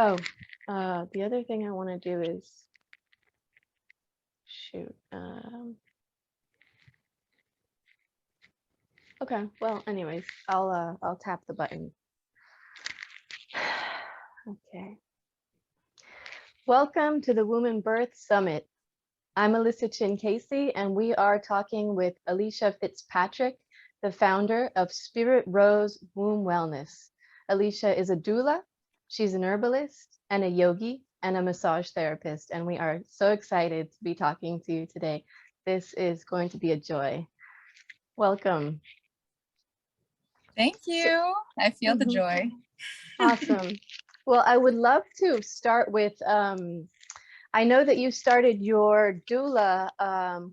Oh, the other thing I want to do is shoot. Okay. Well, anyways, I'll tap the button. Okay. Welcome to the Woman Birth Summit. I'm Alyssa Chin Casey, and we are talking with Alicia Fitzpatrick, the founder of Spirit Rose Womb Wellness. Alicia is a doula, she's an herbalist, and a yogi, and a massage therapist, and we are so excited to be talking to you today. This is going to be a joy. Welcome. Thank you. I feel the joy. Awesome. Well, I would love to start with, I know that you started your doula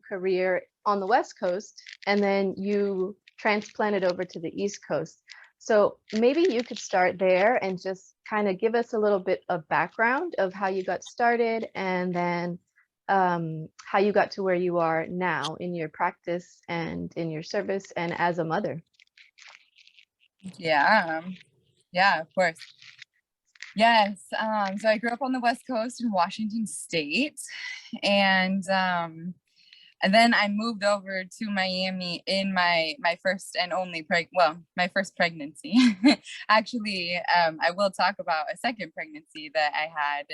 career on the West Coast, and then you transplanted over to the East Coast. So maybe you could start there and just kind of give us a little bit of background of how you got started, and then how you got to where you are now in your practice and in your service and as a mother. Yeah, of course. Yes. So I grew up on the West Coast in Washington State, and then I moved over to Miami in my first and only my first pregnancy. Actually, I will talk about a second pregnancy that I had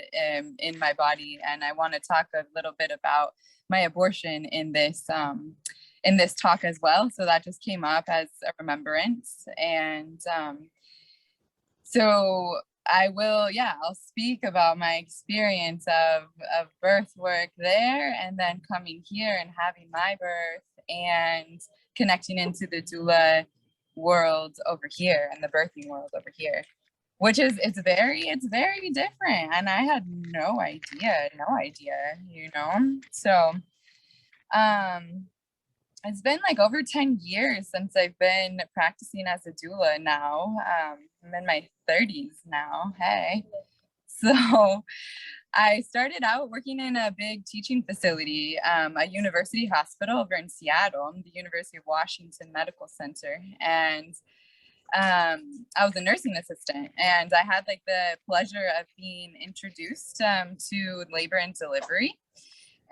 in my body, and I want to talk a little bit about my abortion in this talk as well. So that just came up as a remembrance, and so I'll speak about my experience of birth work there, and then coming here and having my birth and connecting into the doula world over here and the birthing world over here, which is, it's very different. And I had no idea, So, it's been like over 10 years since I've been practicing as a doula now. I'm in my 30s now. Hey. So I started out working in a big teaching facility, a university hospital over in Seattle, the University of Washington Medical Center. And I was a nursing assistant, and I had like the pleasure of being introduced to labor and delivery.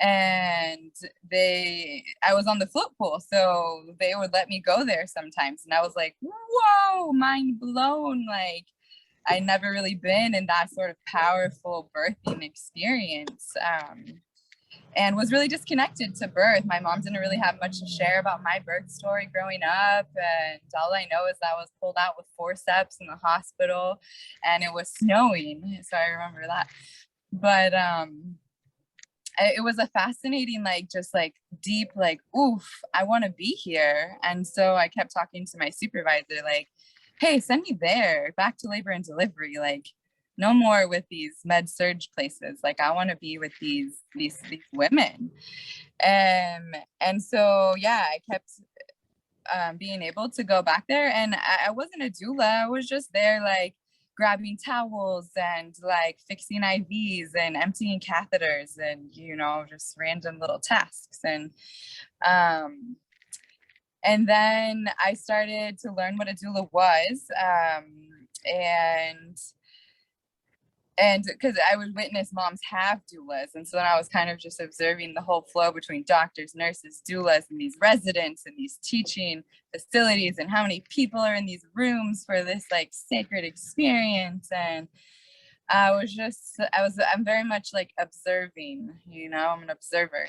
And I was on the float pool, so they would let me go there sometimes, and I was like, whoa, mind blown. Like, I never really been in that sort of powerful birthing experience, and was really disconnected to birth. My mom didn't really have much to share about my birth story growing up, and all I know is I was pulled out with forceps in the hospital, and it was snowing, so I remember that. But it was a fascinating, just deep, oof, I want to be here. And so I kept talking to my supervisor, like, hey, send me there, back to labor and delivery. Like, no more with these med surge places. Like, I want to be with these women. And so, yeah, I kept being able to go back there. And I wasn't a doula. I was just there, like, grabbing towels and like fixing IVs and emptying catheters and, just random little tasks. And then I started to learn what a doula was. And because I would witness moms have doulas. And so then I was kind of just observing the whole flow between doctors, nurses, doulas, and these residents and these teaching facilities, and how many people are in these rooms for this like sacred experience. And I'm very much like observing, I'm an observer.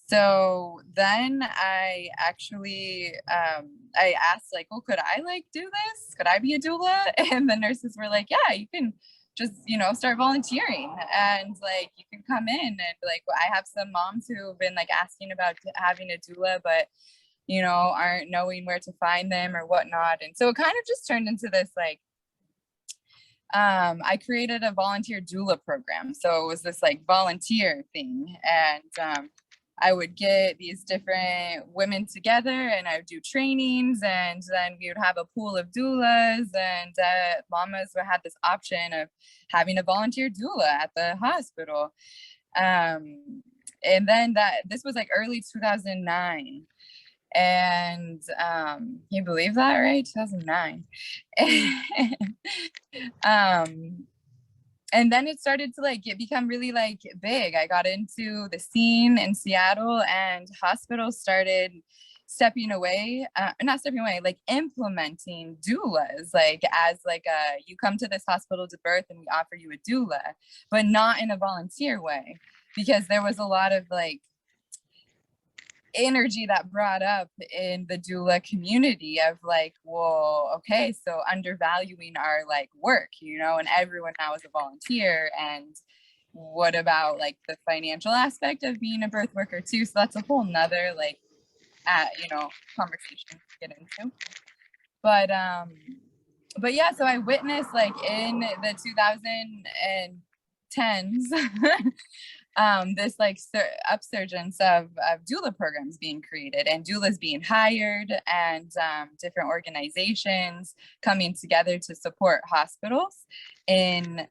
So then I actually, I asked like, well, could I like do this? Could I be a doula? And the nurses were like, yeah, you can just, start volunteering, and like, you can come in. And like, I have some moms who have been like asking about having a doula, but, aren't knowing where to find them or whatnot. And so it kind of just turned into this like, I created a volunteer doula program. So it was this like volunteer thing. And I would get these different women together, and I would do trainings, and then we would have a pool of doulas, and mamas would have this option of having a volunteer doula at the hospital. And then this was like early 2009. And you believe that, right? 2009. and then it started to like become really like big. I got into the scene in Seattle, and hospitals started not stepping away, like implementing doulas, like as like you come to this hospital to birth and we offer you a doula, but not in a volunteer way, because there was a lot of like energy that brought up in the doula community of like, well, okay, so undervaluing our like work, you know, and everyone now is a volunteer, and what about like the financial aspect of being a birth worker too? So that's a whole nother like you know, conversation to get into. But yeah, so I witnessed like in the 2010s this like upsurgence of doula programs being created, and doulas being hired, and different organizations coming together to support hospitals in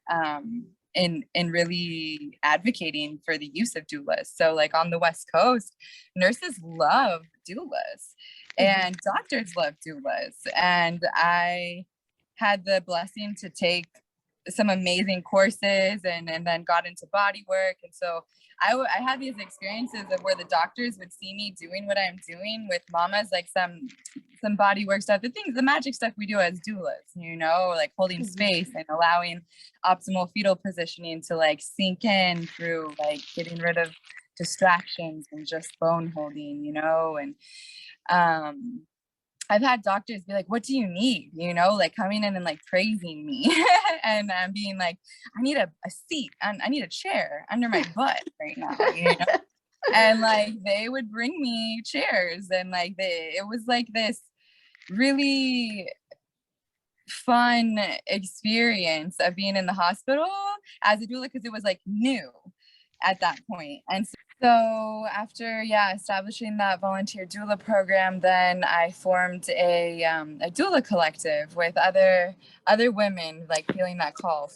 really advocating for the use of doulas. So like on the West Coast, nurses love doulas and doctors love doulas. And I had the blessing to take some amazing courses, and then got into body work. And so I had these experiences of where the doctors would see me doing what I'm doing with mamas, like some body work stuff, the magic stuff we do as doulas, you know, like holding space and allowing optimal fetal positioning to like sink in through like getting rid of distractions and just bone holding, you know. And I've had doctors be like, what do you need? You know, like coming in and like praising me and being like, I need a seat and I need a chair under my butt right now, you know? And like, they would bring me chairs, and like, it was like this really fun experience of being in the hospital as a doula, because it was like new at that point. And so after establishing that volunteer doula program, then I formed a doula collective with other women like feeling that call.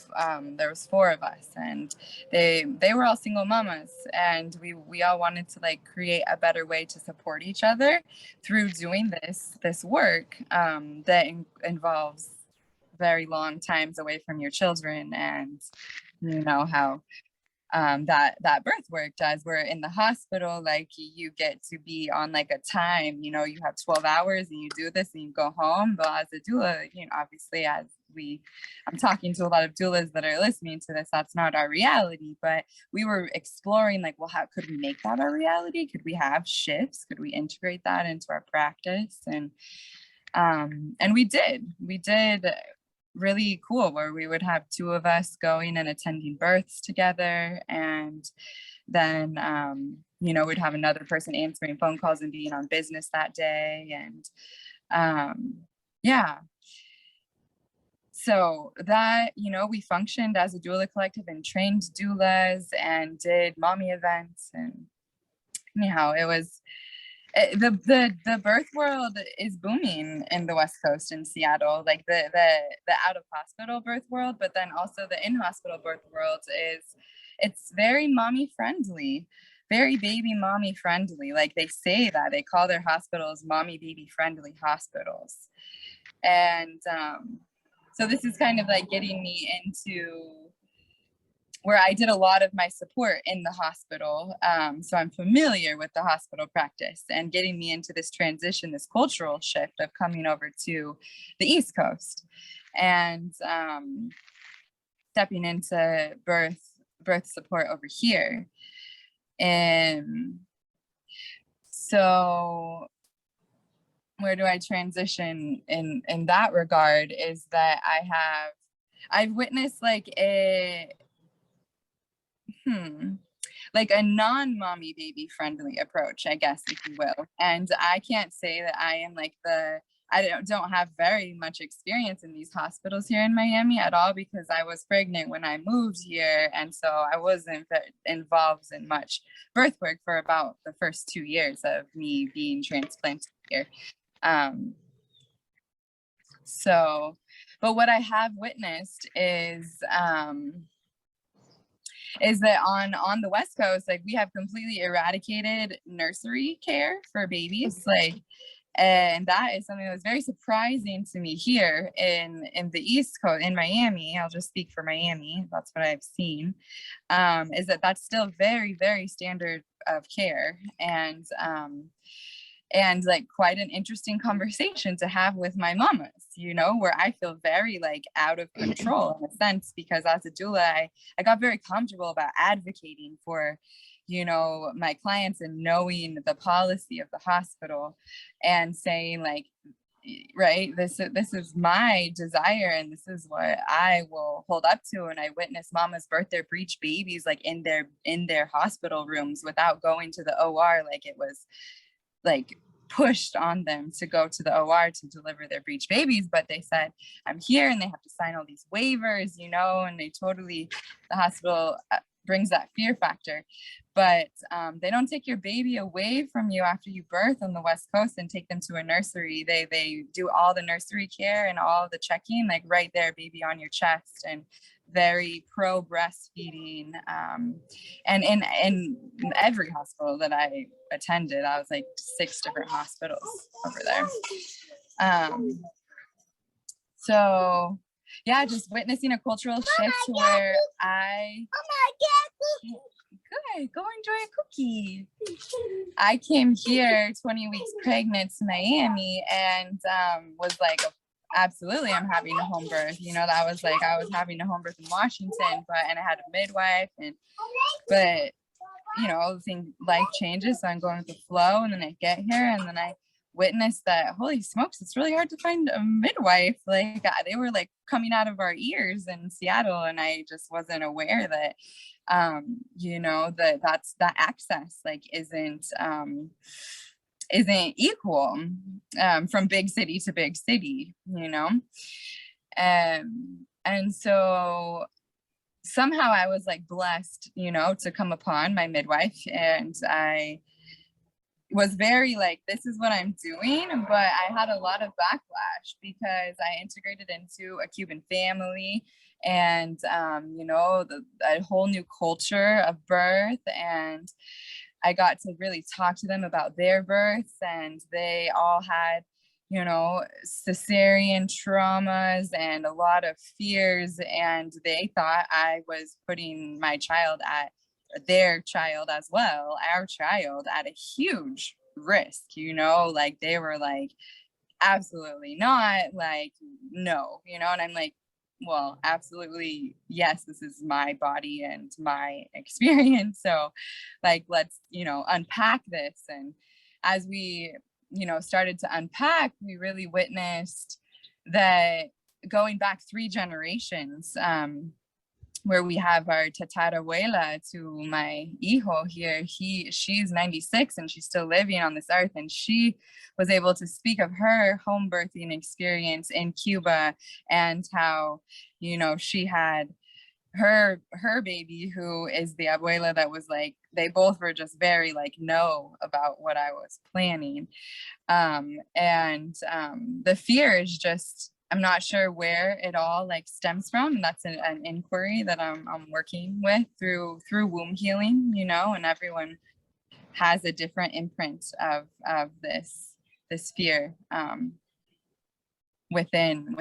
There was 4 of us, and they were all single mamas, and we all wanted to like create a better way to support each other through doing this work that involves very long times away from your children. And you know how that birth work does, where in the hospital, like you get to be on like a time, you know, you have 12 hours and you do this and you go home. But as a doula, you know, obviously I'm talking to a lot of doulas that are listening to this, that's not our reality. But we were exploring like, well, how could we make that our reality? Could we have shifts? Could we integrate that into our practice? And we did really cool, where we would have 2 of us going and attending births together, and then you know, we'd have another person answering phone calls and being on business that day. And so that, you know, we functioned as a doula collective and trained doulas and did mommy events. And anyhow, it was the birth world is booming in the West Coast in Seattle, like the out of hospital birth world, but then also the in hospital birth world it's very mommy friendly, very baby mommy friendly. Like they say that they call their hospitals mommy baby friendly hospitals. And so this is kind of like getting me into where I did a lot of my support in the hospital. So I'm familiar with the hospital practice, and getting me into this transition, this cultural shift of coming over to the East Coast and stepping into birth support over here. And so where do I transition in that regard is that I've witnessed like like a non-mommy baby friendly approach, I guess, if you will. And I can't say that I am like I don't have very much experience in these hospitals here in Miami at all, because I was pregnant when I moved here. And so I wasn't involved in much birth work for about the first 2 years of me being transplanted here. But what I have witnessed is that on the West Coast, like we have completely eradicated nursery care for babies. Like And that is something that was very surprising to me here in the East Coast, in Miami. I'll just speak for Miami. That's what I've seen, is that that's still very, very standard of care. And like quite an interesting conversation to have with my mamas, you know, where I feel very like out of control in a sense, because as a doula, I got very comfortable about advocating for, you know, my clients and knowing the policy of the hospital and saying like, right, this is my desire and this is what I will hold up to. And I witnessed mamas birth their breech babies like in their hospital rooms without going to the OR, like it was like pushed on them to go to the OR to deliver their breech babies. But they said, I'm here, and they have to sign all these waivers, you know, and they totally, the hospital brings that fear factor. But they don't take your baby away from you after you birth on the West Coast and take them to a nursery. They do all the nursery care and all the checking, like right there, baby on your chest, and very pro breastfeeding. And in every hospital that I attended, I was like 6 different hospitals over there. So yeah, just witnessing a cultural shift where good, go enjoy a cookie. I came here 20 weeks pregnant to Miami and was like, absolutely, I'm having a home birth. You know, that was like, I was having a home birth in Washington, and I had a midwife, but you know, life changes. So I'm going with the flow, and then I get here and then I witnessed that, holy smokes, it's really hard to find a midwife. Like they were like coming out of our ears in Seattle, and I just wasn't aware that you know, that access like isn't equal from big city to big city, you know. And so somehow I was like blessed, you know, to come upon my midwife, and I was very like, this is what I'm doing. But I had a lot of backlash because I integrated into a Cuban family, and you know, a whole new culture of birth, and I got to really talk to them about their births, and they all had, you know, cesarean traumas and a lot of fears, and they thought I was putting my child at their child as well, our child, at a huge risk, you know, like they were like, absolutely not, like, no, you know. And I'm like, well, absolutely, yes, this is my body and my experience. So like, let's, you know, unpack this. And as we, you know, started to unpack, we really witnessed that going back 3 generations, where we have our tatarabuela to my hijo here, she's 96 and she's still living on this earth, and she was able to speak of her home birthing experience in Cuba and how, you know, she had her baby, who is the abuela, that was like, they both were just very like no about what I was planning. The fear is just, I'm not sure where it all like stems from. And that's an inquiry that I'm working with through womb healing, you know, and everyone has a different imprint of this fear within.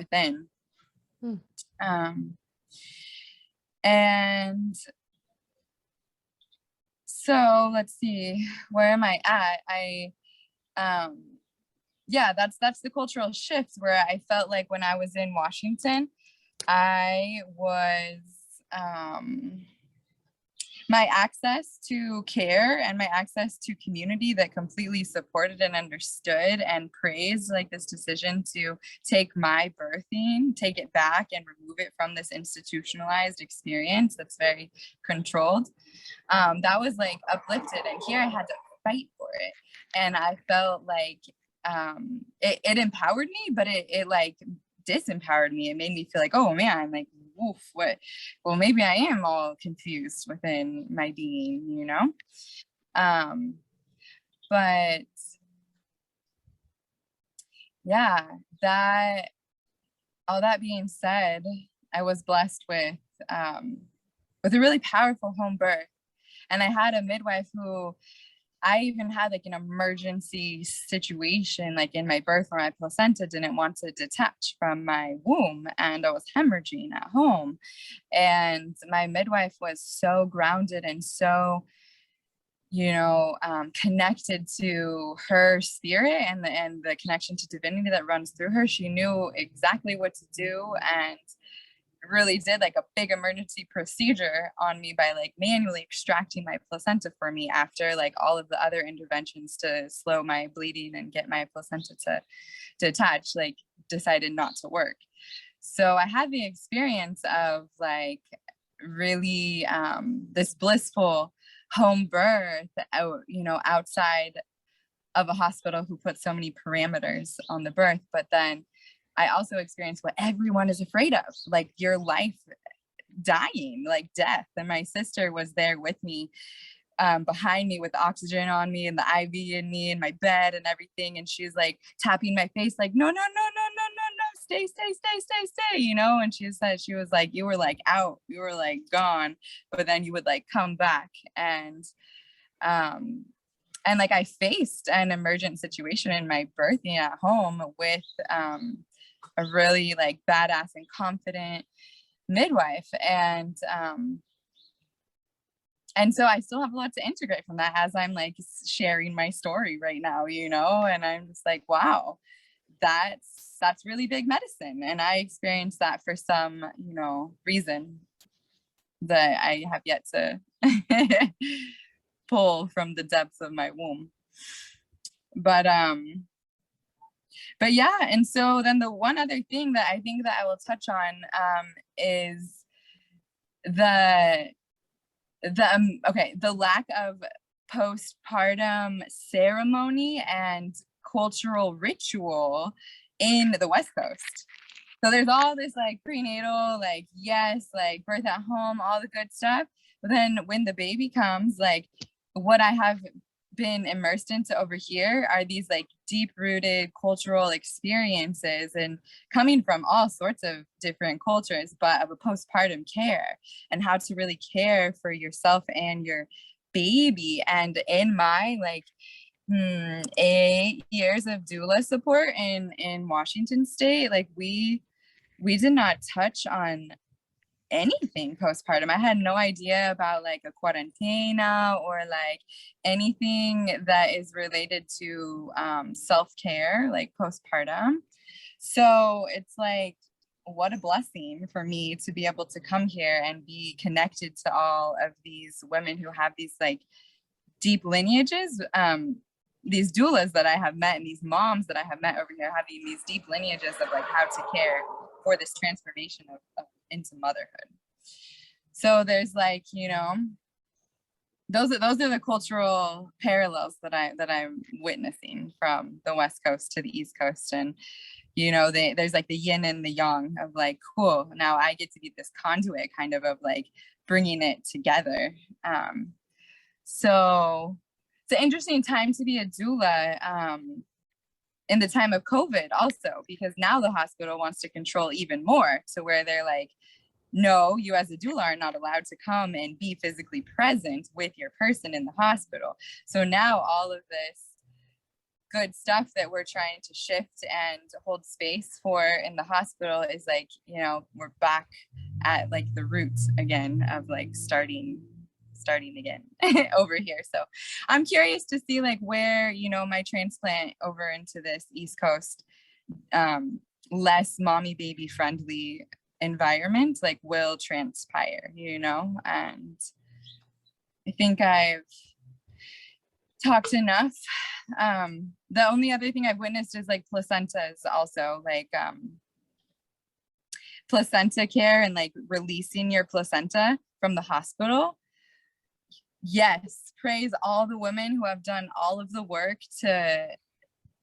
And so let's see, where am I at? Yeah, that's the cultural shift where I felt like when I was in Washington, I was my access to care and my access to community that completely supported and understood and praised like this decision to take my birthing, take it back and remove it from this institutionalized experience that's very controlled. That was like uplifted, and here I had to fight for it. And I felt like it empowered me, but it like disempowered me. It made me feel like, oh man, like, woof, what? Well, maybe I am all confused within my being, you know? But yeah, all that being said, I was blessed with a really powerful home birth. And I had a midwife who I even had like an emergency situation, like in my birth, where my placenta didn't want to detach from my womb and I was hemorrhaging at home. And my midwife was so grounded and so, connected to her spirit and the connection to divinity that runs through her. She knew exactly what to do and really did like a big emergency procedure on me by like manually extracting my placenta for me after like all of the other interventions to slow my bleeding and get my placenta to detach, like decided not to work. So I had the experience of like really this blissful home birth out, outside of a hospital who put so many parameters on the birth. But then I also experienced what everyone is afraid of, like your life dying, like death. And my sister was there with me, behind me with oxygen on me and the IV in me and my bed and everything. And she's like tapping my face, like, no, no, no, no, no, no, no, stay, stay, stay, stay, stay, And she said, she was like, you were like out, you were like gone, but then you would like come back. And like I faced an emergent situation in my birthing at home with a really like badass and confident midwife. And so I still have a lot to integrate from that as I'm like sharing my story right now, and I'm just like, wow, that's really big medicine. And I experienced that for some, reason that I have yet to pull from the depths of my womb. But yeah, and so then the one other thing that I think that I will touch on is the lack of postpartum ceremony and cultural ritual in the West Coast. So there's all this like prenatal, like, yes, like birth at home, all the good stuff. But then when the baby comes, like what I have been immersed into over here are these like deep rooted cultural experiences and coming from all sorts of different cultures, but of a postpartum care and how to really care for yourself and your baby. And in my like 8 years of doula support in Washington State, like we did not touch on anything postpartum. I had no idea about like a quarantena or like anything that is related to self-care, like postpartum. So it's like, what a blessing for me to be able to come here and be connected to all of these women who have these like deep lineages. These doulas that I have met and these moms that I have met over here having these deep lineages of like how to care for this transformation of into motherhood. So there's like, those are the cultural parallels that I'm witnessing from the West Coast to the East Coast. And there's like the yin and the yang of like, cool, now I get to be this conduit kind of like bringing it together. So it's an interesting time to be a doula in the time of COVID also, because now the hospital wants to control even more. So where they're like, no, you as a doula are not allowed to come and be physically present with your person in the hospital. So now all of this good stuff that we're trying to shift and hold space for in the hospital is like, we're back at like the roots again of like starting again over here. So I'm curious to see like where, my transplant over into this East Coast, less mommy baby friendly environment like will transpire, and I think I've talked enough. The only other thing I've witnessed is like placentas also, like placenta care and like releasing your placenta from the hospital. Yes, praise all the women who have done all of the work to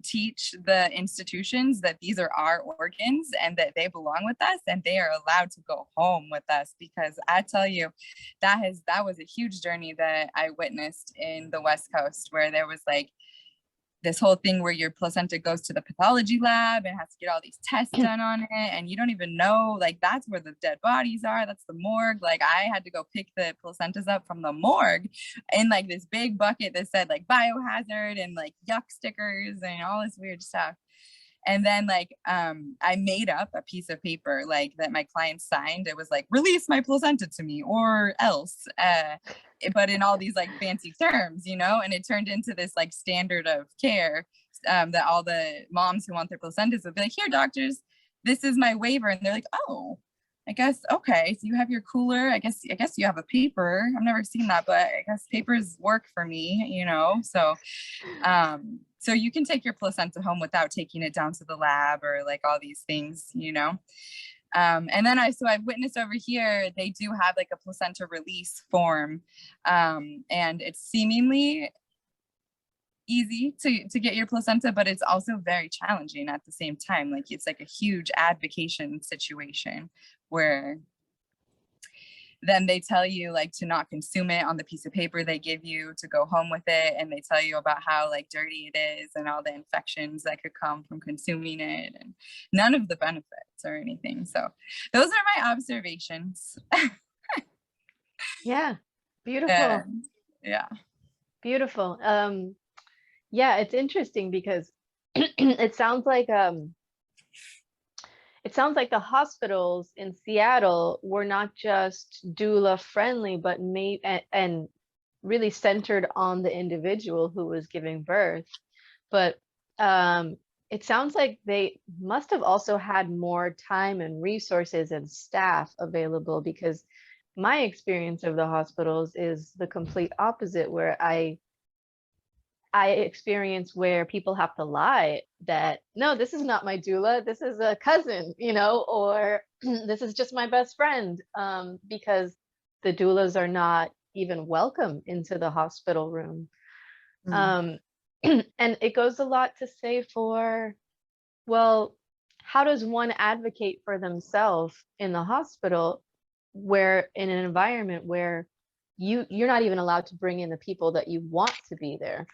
teach the institutions that these are our organs and that they belong with us and they are allowed to go home with us. Because I tell you, that was a huge journey that I witnessed in the West Coast, where there was like this whole thing where your placenta goes to the pathology lab and has to get all these tests done on it, and you don't even know, like, that's where the dead bodies are. That's the morgue. Like, I had to go pick the placentas up from the morgue in like this big bucket that said like biohazard and like yuck stickers and all this weird stuff. And then like I made up a piece of paper like that my client signed. It was like, release my placenta to me or else, but in all these like fancy terms, you know. And it turned into this like standard of care, that all the moms who want their placentas would be like, here, doctors, this is my waiver. And they're like, oh, I guess, okay, so you have your cooler. I guess you have a paper. I've never seen that, but I guess papers work for me, you know. So so you can take your placenta home without taking it down to the lab or like all these things, you know. And then I've witnessed over here, they do have like a placenta release form, and it's seemingly easy to get your placenta, but it's also very challenging at the same time. Like, it's like a huge advocation situation where then they tell you like to not consume it on the piece of paper they give you to go home with it, and they tell you about how like dirty it is and all the infections that could come from consuming it, and none of the benefits or anything. So those are my observations. Yeah, beautiful. Yeah, Beautiful. Yeah, it's interesting because it sounds like the hospitals in Seattle were not just doula friendly, but and really centered on the individual who was giving birth. But it sounds like they must have also had more time and resources and staff available, because my experience of the hospitals is the complete opposite, where I experience where people have to lie that, no, this is not my doula, this is a cousin, you know, or this is just my best friend, because the doulas are not even welcome into the hospital room. And it goes a lot to say for, well, how does one advocate for themselves in the hospital, where in an environment where you're not even allowed to bring in the people that you want to be there?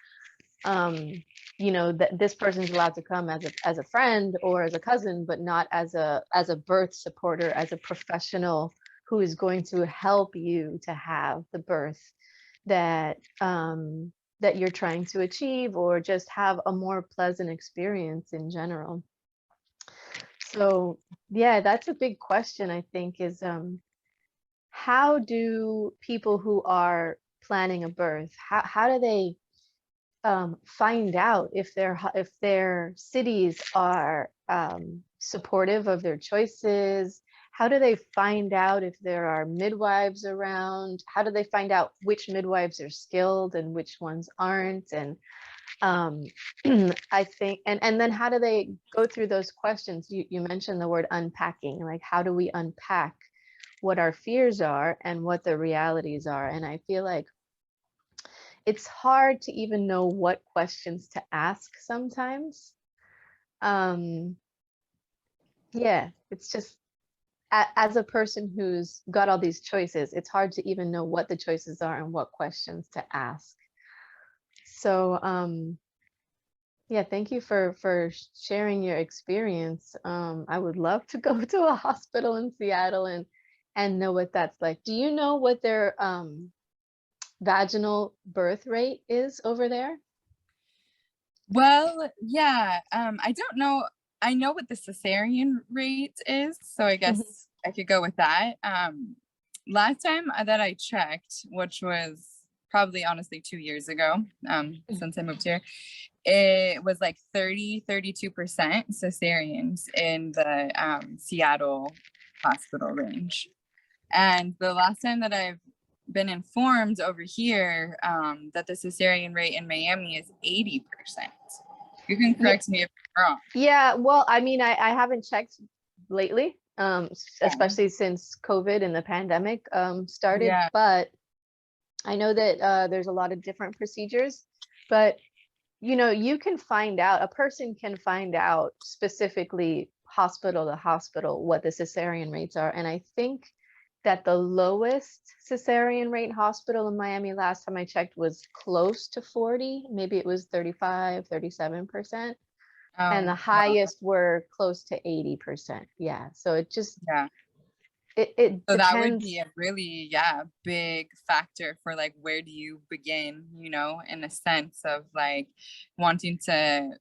You know, that this person's allowed to come as a friend or as a cousin, but not as a birth supporter, as a professional who is going to help you to have the birth that that you're trying to achieve, or just have a more pleasant experience in general. So yeah, that's a big question, I think, is how do people who are planning a birth, how do they find out if their cities are supportive of their choices? How do they find out if there are midwives around? How do they find out which midwives are skilled and which ones aren't? And I think, and then how do they go through those questions? You mentioned the word unpacking, like how do we unpack what our fears are and what the realities are? And I feel like it's hard to even know what questions to ask sometimes. Yeah, it's just, as a person who's got all these choices, it's hard to even know what the choices are and what questions to ask. So yeah, thank you for sharing your experience. I would love to go to a hospital in Seattle and know what that's like. Do you know what their vaginal birth rate is over there? well, yeah, I don't know. I know what the cesarean rate is, so I guess I could go with that. Last time that I checked, which was probably honestly 2 years ago, since I moved here, it was like 32% cesareans in the Seattle hospital range. And the last time that I've been informed over here, that the cesarean rate in Miami is 80%. You can correct me if I'm wrong. Yeah, well, I mean, I haven't checked lately, especially since COVID and the pandemic started, Yeah. but I know that there's a lot of different procedures, but you know, you can find out, a person can find out specifically hospital to hospital what the cesarean rates are. And I think that the lowest cesarean rate hospital in Miami last time I checked was close to 40, maybe it was 35, 37%. And the Oh, wow. highest were close to 80%. Yeah. So it just, Yeah. it So that would be depends. a really, yeah, big factor for like, where do you begin, you know, in a sense of like wanting to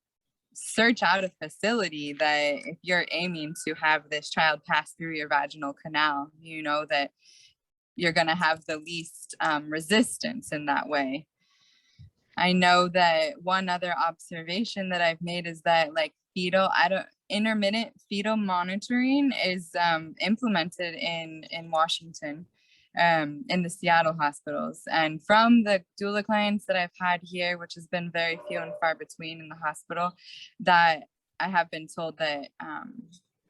search out a facility that if you're aiming to have this child pass through your vaginal canal, you know, that you're going to have the least resistance in that way. I know that one other observation that I've made is that like intermittent fetal monitoring is implemented in Washington, in the Seattle hospitals. And from the doula clients that I've had here, which has been very few and far between in the hospital, that I have been told that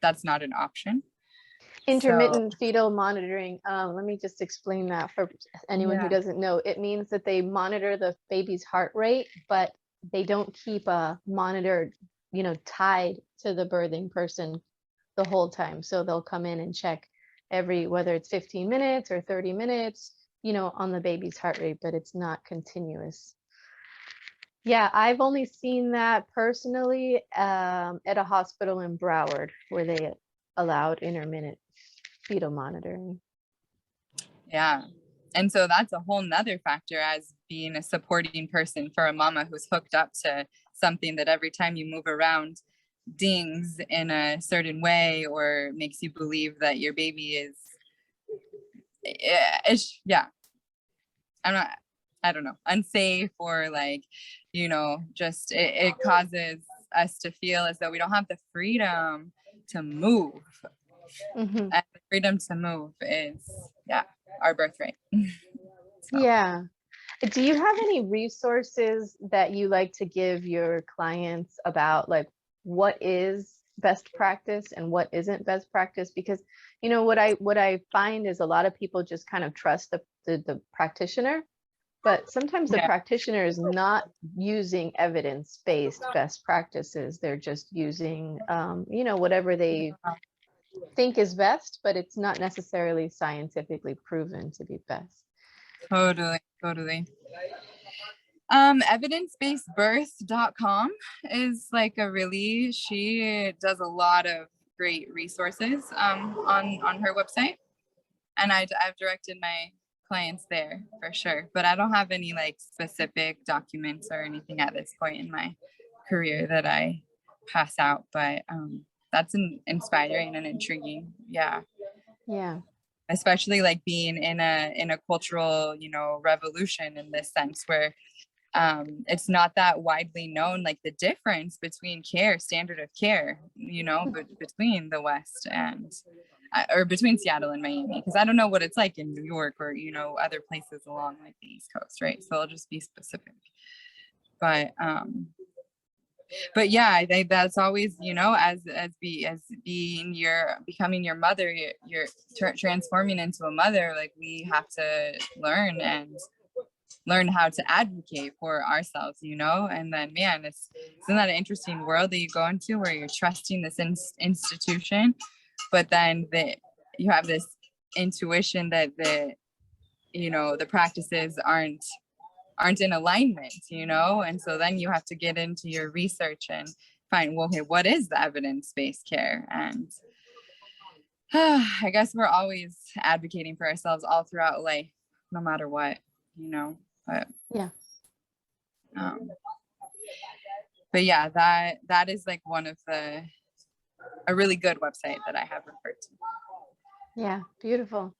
that's not an option. Intermittent fetal monitoring. Let me just explain that for anyone who Yeah. doesn't know. It means that they monitor the baby's heart rate, but they don't keep a monitor, tied to the birthing person the whole time. So they'll come in and check whether it's 15 minutes or 30 minutes, on the baby's heart rate, but it's not continuous. Yeah, I've only seen that personally at a hospital in Broward where they allowed intermittent fetal monitoring. Yeah. And so that's a whole nother factor as being a supporting person for a mama who's hooked up to something that every time you move around dings in a certain way or makes you believe that your baby is, yeah, I don't know, unsafe, or like, just it causes us to feel as though we don't have the freedom to move. Mm-hmm. And the freedom to move is, yeah, our birthright. So. Yeah. Do you have any resources that you like to give your clients about like what is best practice and what isn't best practice? Because what I find is a lot of people just kind of trust the practitioner, but sometimes the Yeah. practitioner is not using evidence-based best practices. They're just using whatever they think is best, but it's not necessarily scientifically proven to be best. Totally. Evidencebased-birth.com is like she does a lot of great resources on her website, and I've directed my clients there for sure, but I don't have any like specific documents or anything at this point in my career that I pass out, but that's inspiring and intriguing. Yeah, especially like being in a cultural revolution in this sense where it's not that widely known, like the difference between standard of care, between the West and or between Seattle and Miami, because I don't know what it's like in New York or other places along like the East Coast, right? So I'll just be specific. But yeah, I think that's always, as becoming your mother, you're transforming into a mother. Like we have to learn how to advocate for ourselves, and then, man, isn't that an interesting world that you go into where you're trusting this institution, but then you have this intuition that the practices aren't in alignment, and so then you have to get into your research and find, well, okay, what is the evidence-based care? And I guess we're always advocating for ourselves all throughout life, no matter what, but yeah. But yeah, that is like one of a really good website that I have referred to. Yeah, beautiful.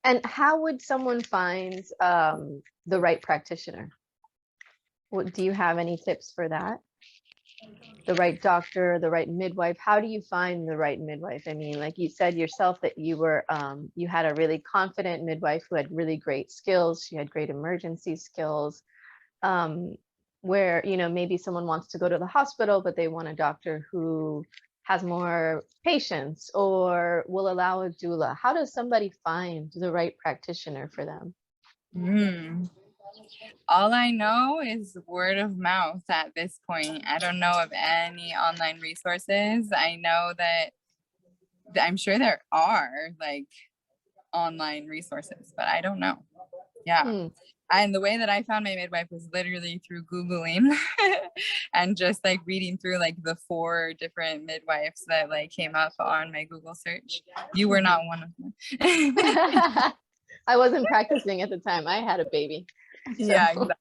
And how would someone find the right practitioner? Do you have any tips for that? The right doctor, the right midwife. How do you find the right midwife? I mean, like you said yourself that you had a really confident midwife who had really great skills. She had great emergency skills. Where maybe someone wants to go to the hospital, but they want a doctor who has more patience or will allow a doula. How does somebody find the right practitioner for them? All I know is word of mouth at this point. I don't know of any online resources. I know that I'm sure there are like online resources, but I don't know. Yeah. Hmm. And the way that I found my midwife was literally through Googling and just like reading through like the 4 different midwives that like came up on my Google search. You were not one of them. I wasn't practicing at the time. I had a baby. So, Yeah, exactly.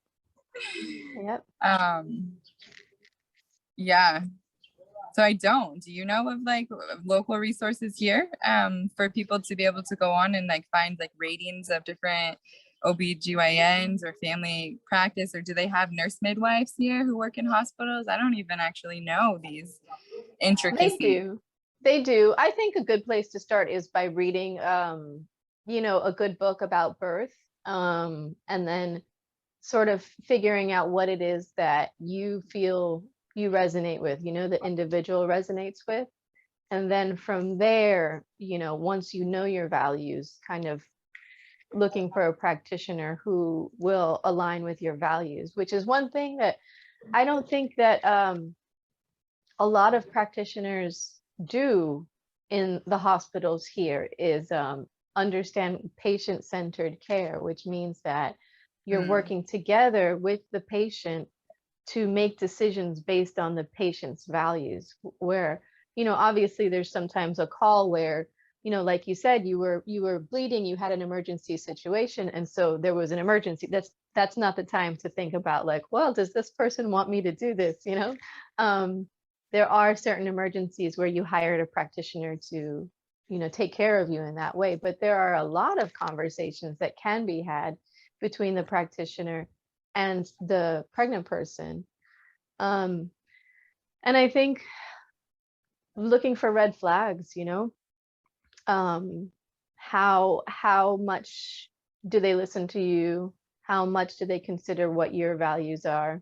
yep. Yeah. So I don't. Do you know of like local resources here for people to be able to go on and like find like ratings of different OBGYNs or family practice, or do they have nurse midwives here who work in hospitals? I don't even actually know these intricacies. They do. They do. I think a good place to start is by reading, a good book about birth, and then sort of figuring out what it is that you feel you resonate with, the individual resonates with. And then from there, once you know your values, kind of looking for a practitioner who will align with your values, which is one thing that I don't think that a lot of practitioners do in the hospitals here is understand patient-centered care, which means that you're working together with the patient to make decisions based on the patient's values, where, obviously there's sometimes a call where, like you said, you were bleeding, you had an emergency situation, and so there was an emergency. That's not the time to think about like, well, does this person want me to do this? There are certain emergencies where you hired a practitioner to, take care of you in that way. But there are a lot of conversations that can be had between the practitioner and the pregnant person. And I think looking for red flags, how much do they listen to you? How much do they consider what your values are?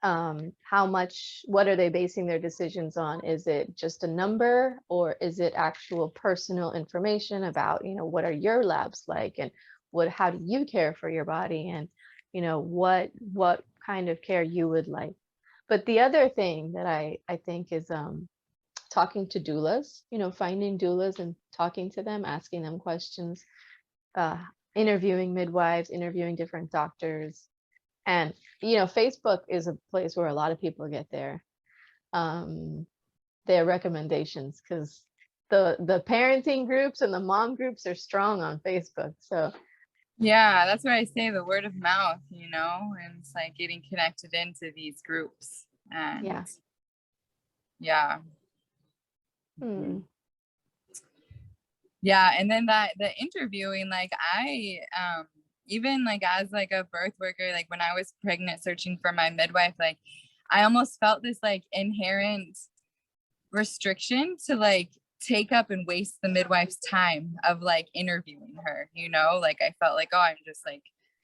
What are they basing their decisions on? Is it just a number, or is it actual personal information about, what are your labs like, and how do you care for your body, and, what kind of care you would like. But the other thing that I think is talking to doulas, finding doulas and talking to them, asking them questions, interviewing midwives, interviewing different doctors. And, Facebook is a place where a lot of people get their recommendations, because the parenting groups and the mom groups are strong on Facebook. So yeah, that's why I say the word of mouth, and it's like getting connected into these groups. And yeah. Yeah. And then the interviewing, like I even like as like a birth worker, like when I was pregnant searching for my midwife, like I almost felt this like inherent restriction to like take up and waste the midwife's time of like interviewing her, like I felt like, oh, I'm just like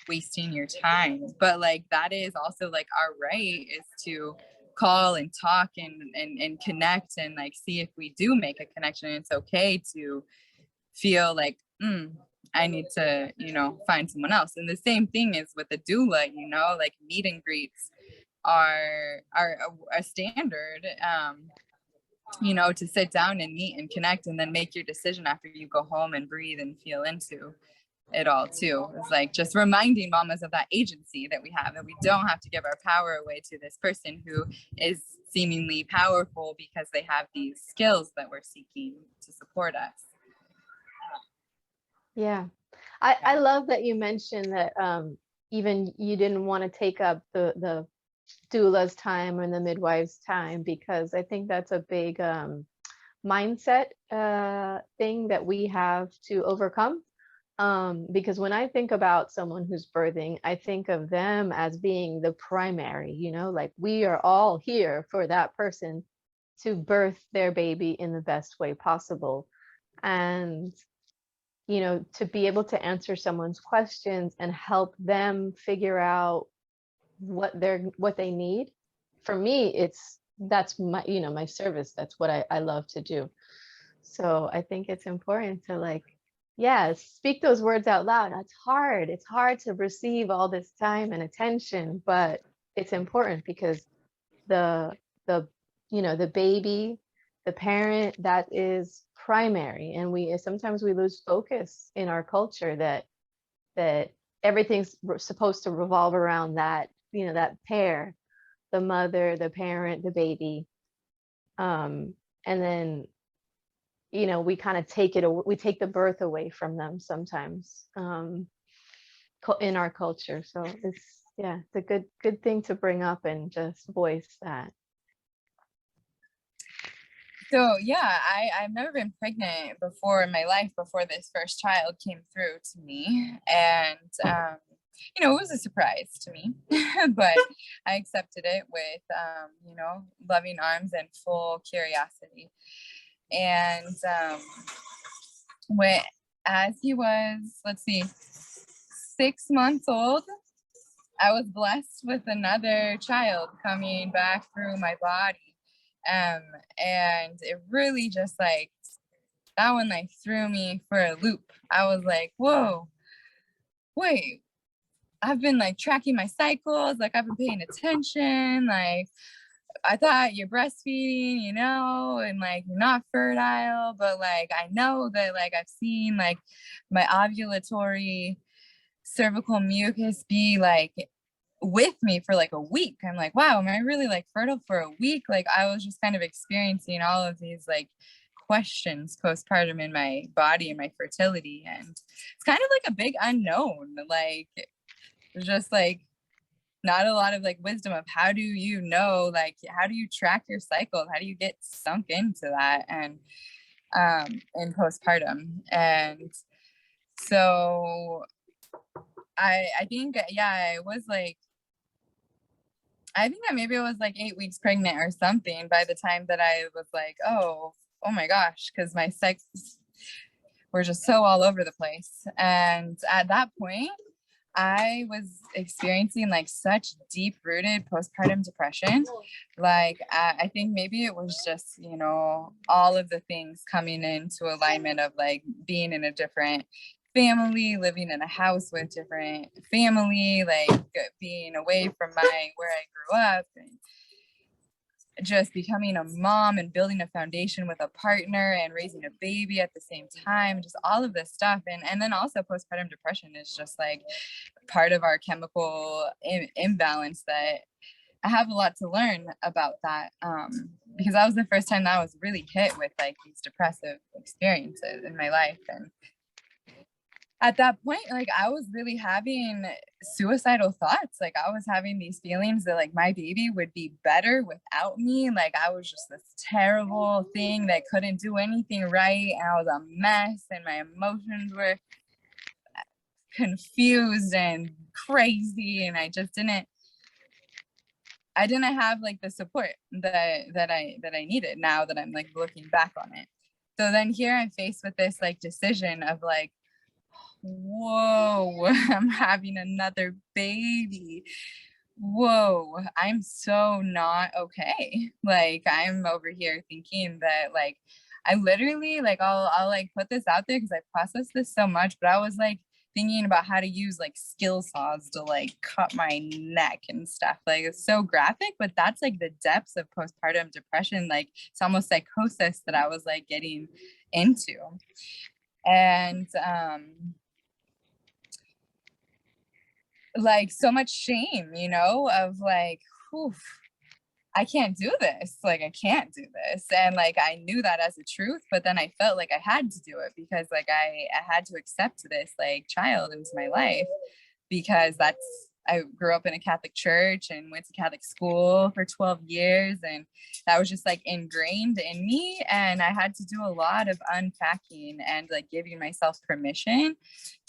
wasting your time. But like that is also like our right, is to call and talk and connect and like see if we do make a connection. It's okay to feel like I need to find someone else. And the same thing is with a doula, like meet and greets are a standard, to sit down and meet and connect and then make your decision after you go home and breathe and feel into it all too. It's like just reminding mamas of that agency that we have, that we don't have to give our power away to this person who is seemingly powerful because they have these skills that we're seeking to support us. Yeah. I love that you mentioned that even you didn't want to take up the doula's time and the midwife's time, because I think that's a big mindset thing that we have to overcome. Because when I think about someone who's birthing, I think of them as being the primary, like we are all here for that person to birth their baby in the best way possible. And to be able to answer someone's questions and help them figure out what they need. For me, that's my, my service. That's what I love to do. So I think it's important to like, speak those words out loud. It's hard. It's hard to receive all this time and attention, but it's important because the baby, the parent that is primary, and sometimes we lose focus in our culture that everything's supposed to revolve around that, that pair, the mother, the parent, the baby. And then, we kind of we take the birth away from them sometimes, in our culture. So it's a good thing to bring up and just voice that. So yeah, I've never been pregnant before in my life before this first child came through to me. And it was a surprise to me, but I accepted it with loving arms and full curiosity. And as he was, 6 months old, I was blessed with another child coming back through my body. And it really just that one threw me for a loop. I was like, whoa, wait, I've been tracking my cycles, I've been paying attention, I thought you're breastfeeding, and you're not fertile, but I know that I've seen my ovulatory cervical mucus be with me for a week. I'm like, wow, am I really fertile for a week? I was just kind of experiencing all of these questions postpartum in my body and my fertility, and it's kind of a big unknown. There's just not a lot of wisdom of how do you know, how do you track your cycle, how do you get sunk into that, and in postpartum. And so I think I was I think that maybe I was 8 weeks pregnant or something by the time that I was oh my gosh, because my cycles were just so all over the place. And at that point, I was experiencing such deep-rooted postpartum depression. I think maybe it was just, all of the things coming into alignment of being in a different family, living in a house with different family, being away from where I grew up, and just becoming a mom and building a foundation with a partner and raising a baby at the same time, just all of this stuff. And then also postpartum depression is just part of our chemical imbalance that I have a lot to learn about that, because that was the first time that I was really hit with these depressive experiences in my life. And at that point, I was really having suicidal thoughts. I was having these feelings that my baby would be better without me. I was just this terrible thing that couldn't do anything right. And I was a mess, and my emotions were confused and crazy. And I didn't have the support that I needed now that I'm looking back on it. So then here I'm faced with this decision of whoa, I'm having another baby. Whoa, I'm so not okay. I'm over here thinking that I literally I'll put this out there because I processed this so much, but I was thinking about how to use skill saws to cut my neck and stuff. It's so graphic, but that's the depths of postpartum depression. It's almost psychosis that I was getting into. And so much shame, of whew, I can't do this. I can't do this. And I knew that as a truth, but then I felt I had to do it because I had to accept this child into my life, because I grew up in a Catholic church and went to Catholic school for 12 years. And that was just ingrained in me. And I had to do a lot of unpacking and giving myself permission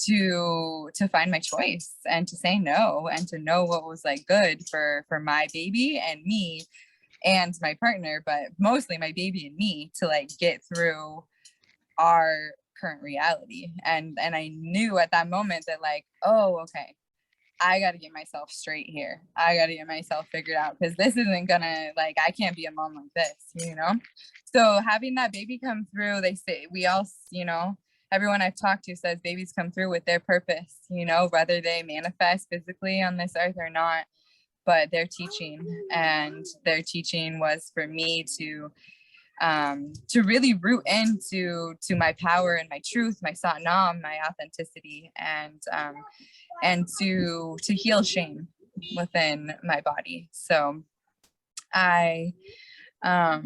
to find my choice and to say no, and to know what was good for my baby and me and my partner, but mostly my baby and me, to get through our current reality. And I knew at that moment that oh, okay, I got to get myself straight here. I got to get myself figured out, because this isn't gonna, I can't be a mom like this, So having that baby come through, they say, we all, everyone I've talked to says babies come through with their purpose, whether they manifest physically on this earth or not, but they're teaching. And their teaching was for me to to really root into my power and my truth, my Satnam, my authenticity, and to heal shame within my body. So I I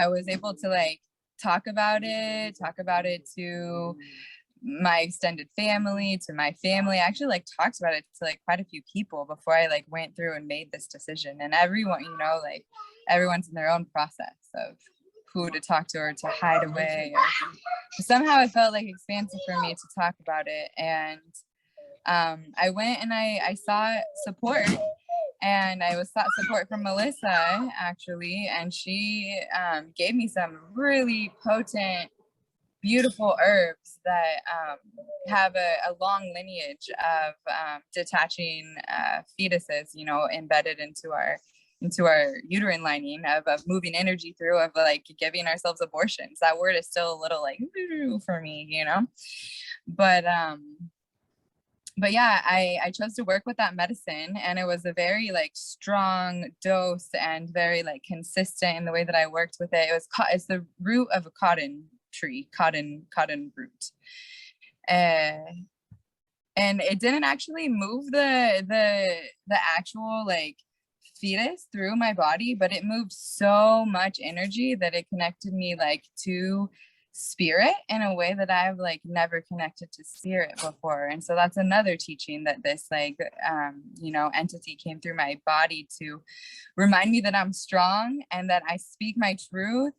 was able to like talk about it to my extended family, to my family. I actually like talked about it to like quite a few people before I like went through and made this decision. And everyone, you know, like everyone's in their own process of who to talk to or to hide away. Or somehow it felt like expansive for me to talk about it. And I went and I sought support. And I was sought support from Melissa, actually, and she gave me some really potent, beautiful herbs that have a long lineage of detaching fetuses, you know, embedded into our uterine lining, of moving energy through, of like giving ourselves abortions. That word is still a little like for me, you know, but yeah, I chose to work with that medicine, and it was a very like strong dose and very like consistent in the way that I worked with it. It's the root of a cotton tree, cotton root. And it didn't actually move the actual like fetus through my body, but it moved so much energy that it connected me like to spirit in a way that I've like never connected to spirit before. And so that's another teaching, that this like you know, entity came through my body to remind me that I'm strong and that I speak my truth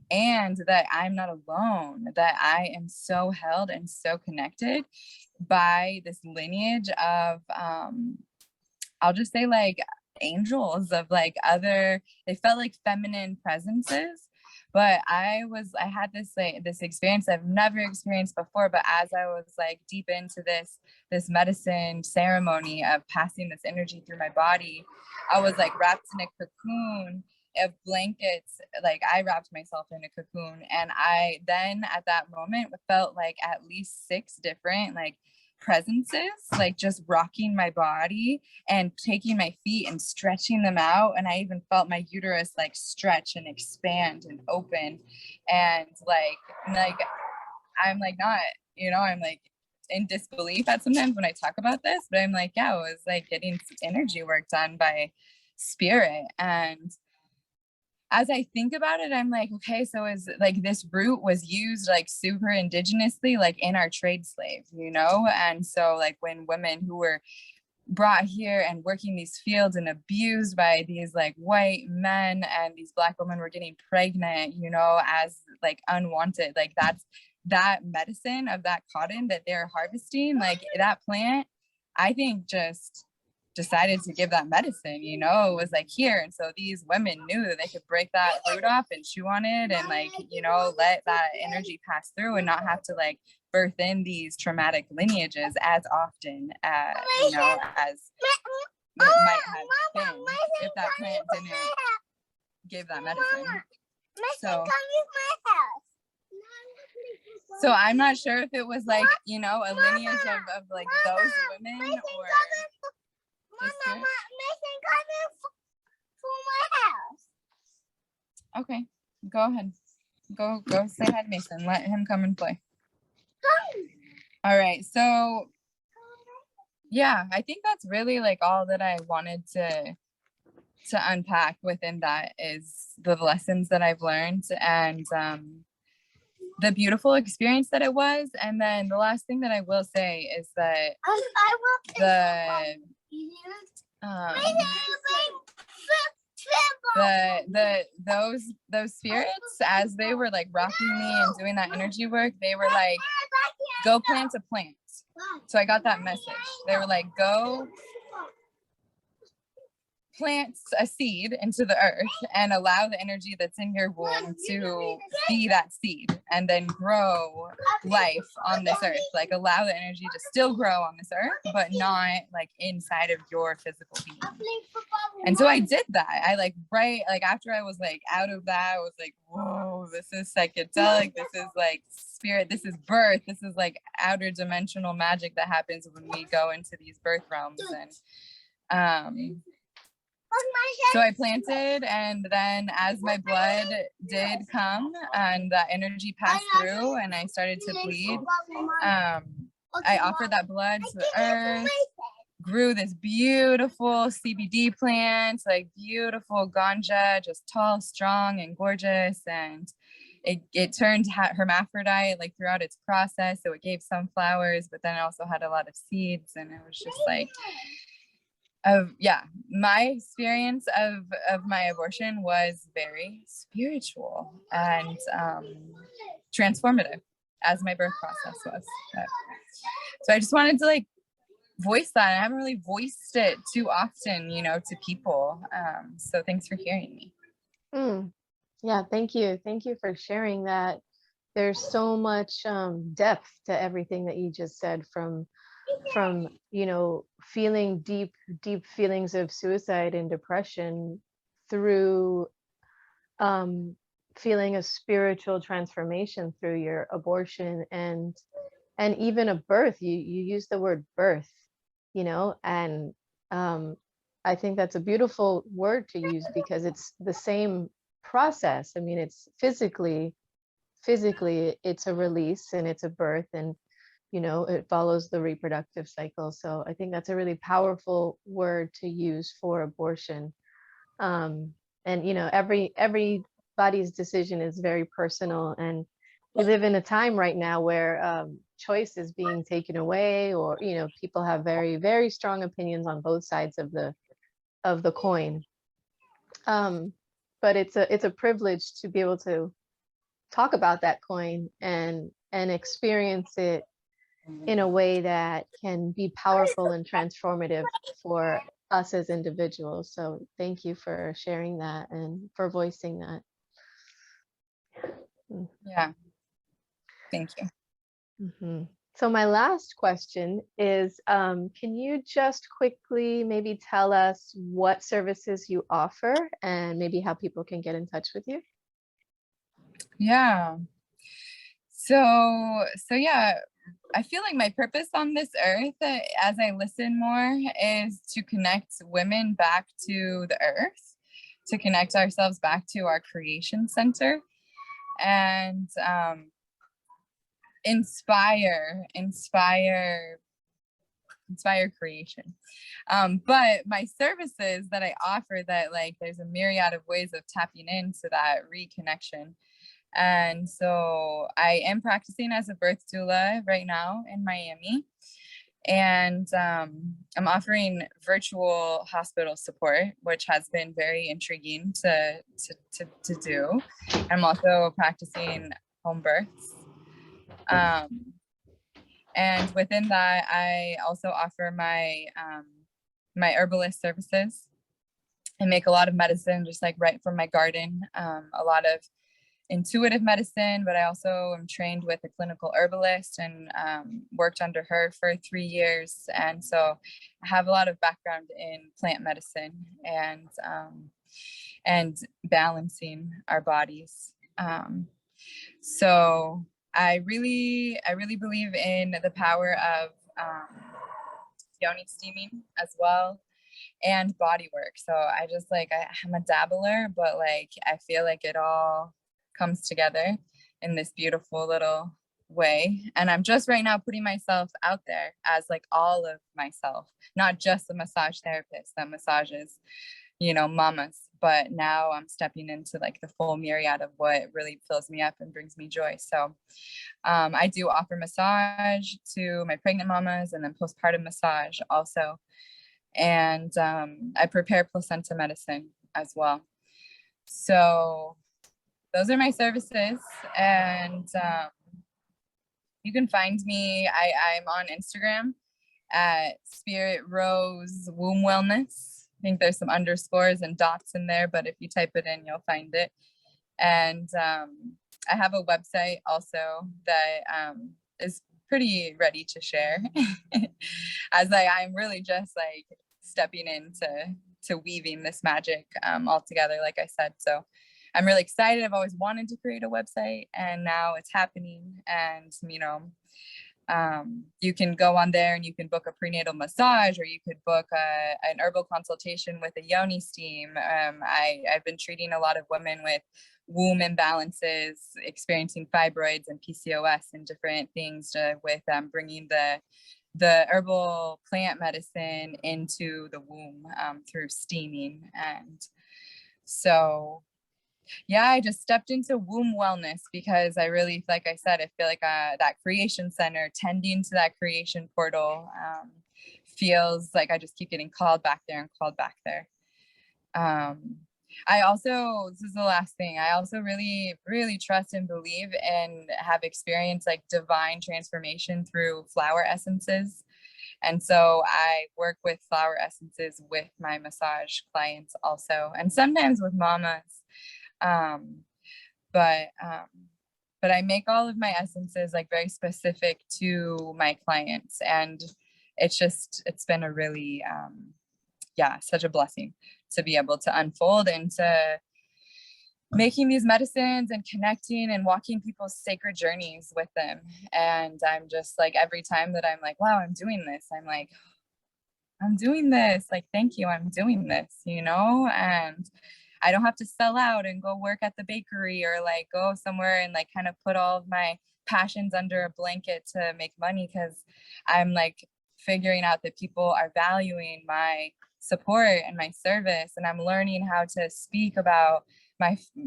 and that I'm not alone, that I am so held and so connected by this lineage of I'll just say like angels, of like other, they felt like feminine presences. But I had this experience I've never experienced before. But as I was like deep into this medicine ceremony of passing this energy through my body, I was like wrapped in a cocoon of blankets. Like I wrapped myself in a cocoon, and I then at that moment felt like at least 6 different like presences, like just rocking my body and taking my feet and stretching them out. And I even felt my uterus like stretch and expand and open. And like I'm like not, you know, I'm like in disbelief at sometimes when I talk about this, but I'm like, yeah, it was like getting energy work done by spirit. And as I think about it, I'm like, okay, so is like this root was used like super indigenously, like in our trade slaves, you know? And so like when women who were brought here and working these fields and abused by these like white men, and these Black women were getting pregnant, you know, as like unwanted, like that medicine of that cotton that they're harvesting, like that plant, I think just decided to give that medicine, you know, it was like here. And so these women knew that they could break that root off and chew on it and like, you know, let that energy pass through and not have to like birth in these traumatic lineages as often you know, as it might have been if that plant didn't give that medicine. So I'm not sure if it was like, you know, a lineage of like those women, or Mason coming for my house. Okay, go ahead. Go say hi to Mason. Let him come and play. All right, so yeah, I think that's really like all that I wanted to unpack within that, is the lessons that I've learned and the beautiful experience that it was. And then the last thing that I will say is that those spirits, as they were like rocking me and doing that energy work, they were like, go plant a plant. So I got that message. They were like, go plant a seed into the earth and allow the energy that's in your womb to be that seed and then grow life on this earth. Like allow the energy to still grow on this earth, but not like inside of your physical being. And so I did that. I like, right, like after I was like out of that, I was like, whoa, this is psychedelic. This is like spirit. This is birth. This is like outer dimensional magic that happens when we go into these birth realms. And So I planted, and then as my blood did come and that energy passed through and I started to bleed, I offered that blood to the earth, grew this beautiful CBD plant, like beautiful ganja, just tall, strong, and gorgeous. And it turned hermaphrodite like throughout its process. So it gave some flowers, but then it also had a lot of seeds. And it was just like, my experience of my abortion was very spiritual and transformative, as my birth process was. So I just wanted to like voice that. I haven't really voiced it too often, you know, to people. So thanks for hearing me. Yeah, thank you for sharing that. There's so much depth to everything that you just said, from you know, feeling deep feelings of suicide and depression, through feeling a spiritual transformation through your abortion, and even a birth. You use the word birth, you know, and I think that's a beautiful word to use, because it's the same process. I mean, it's physically it's a release and it's a birth, and you know, it follows the reproductive cycle. So I think that's a really powerful word to use for abortion. And you know, everybody's decision is very personal, and we live in a time right now where choice is being taken away, or you know, people have very strong opinions on both sides of the coin. But it's a privilege to be able to talk about that coin and experience it in a way that can be powerful and transformative for us as individuals. So thank you for sharing that and for voicing that. Yeah, thank you. Mm-hmm. So my last question is, can you just quickly maybe tell us what services you offer and maybe how people can get in touch with you? Yeah. So yeah, I feel like my purpose on this earth, as I listen more, is to connect women back to the earth, to connect ourselves back to our creation center, and inspire creation. But my services that I offer, that like there's a myriad of ways of tapping into that reconnection. And so I am practicing as a birth doula right now in Miami. And I'm offering virtual hospital support, which has been very intriguing to do. I'm also practicing home births. And within that, I also offer my my herbalist services. I make a lot of medicine just like right from my garden, a lot of intuitive medicine, but I also am trained with a clinical herbalist and worked under her for 3 years. And so I have a lot of background in plant medicine and balancing our bodies. So I really believe in the power of yoni steaming as well, and body work. So I just like, I'm a dabbler, but like I feel like it all comes together in this beautiful little way. And I'm just right now putting myself out there as like all of myself, not just a massage therapist that massages, you know, mamas, but now I'm stepping into like the full myriad of what really fills me up and brings me joy. So I do offer massage to my pregnant mamas, and then postpartum massage also. And I prepare placenta medicine as well. So those are my services. And you can find me, I'm on Instagram at Spirit Rose Womb Wellness. I think there's some underscores and dots in there, but if you type it in, you'll find it. And I have a website also that is pretty ready to share, as I'm really just like stepping into weaving this magic all together, like I said. So I'm really excited. I've always wanted to create a website, and now it's happening. And you know, You can go on there and you can book a prenatal massage, or you could book an herbal consultation with a yoni steam. I've been treating a lot of women with womb imbalances, experiencing fibroids and PCOS and different things with bringing the herbal plant medicine into the womb through steaming. And so yeah, I just stepped into womb wellness because I really, like I said, I feel like that creation center, tending to that creation portal, feels like I just keep getting called back there and called back there. I also, this is the last thing, I also really, really trust and believe and have experienced like divine transformation through flower essences. And so I work with flower essences with my massage clients also, and sometimes with mamas. But I make all of my essences like very specific to my clients, and it's been a really, yeah, such a blessing to be able to unfold into making these medicines and connecting and walking people's sacred journeys with them. And I'm just like, every time that I'm like, wow, I'm doing this, I'm like, I'm doing this, like, thank you, I'm doing this, you know? And I don't have to sell out and go work at the bakery or like go somewhere and like kind of put all of my passions under a blanket to make money, because I'm like figuring out that people are valuing my support and my service, and I'm learning how to speak about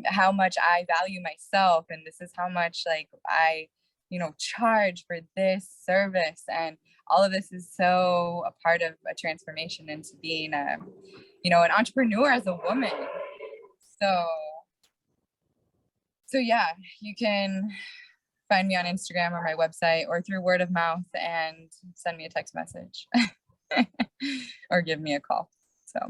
how much I value myself, and this is how much like I, you know, charge for this service. And all of this is so a part of a transformation into being a, you know, an entrepreneur as a woman. So yeah, you can find me on Instagram or my website or through word of mouth and send me a text message or give me a call. So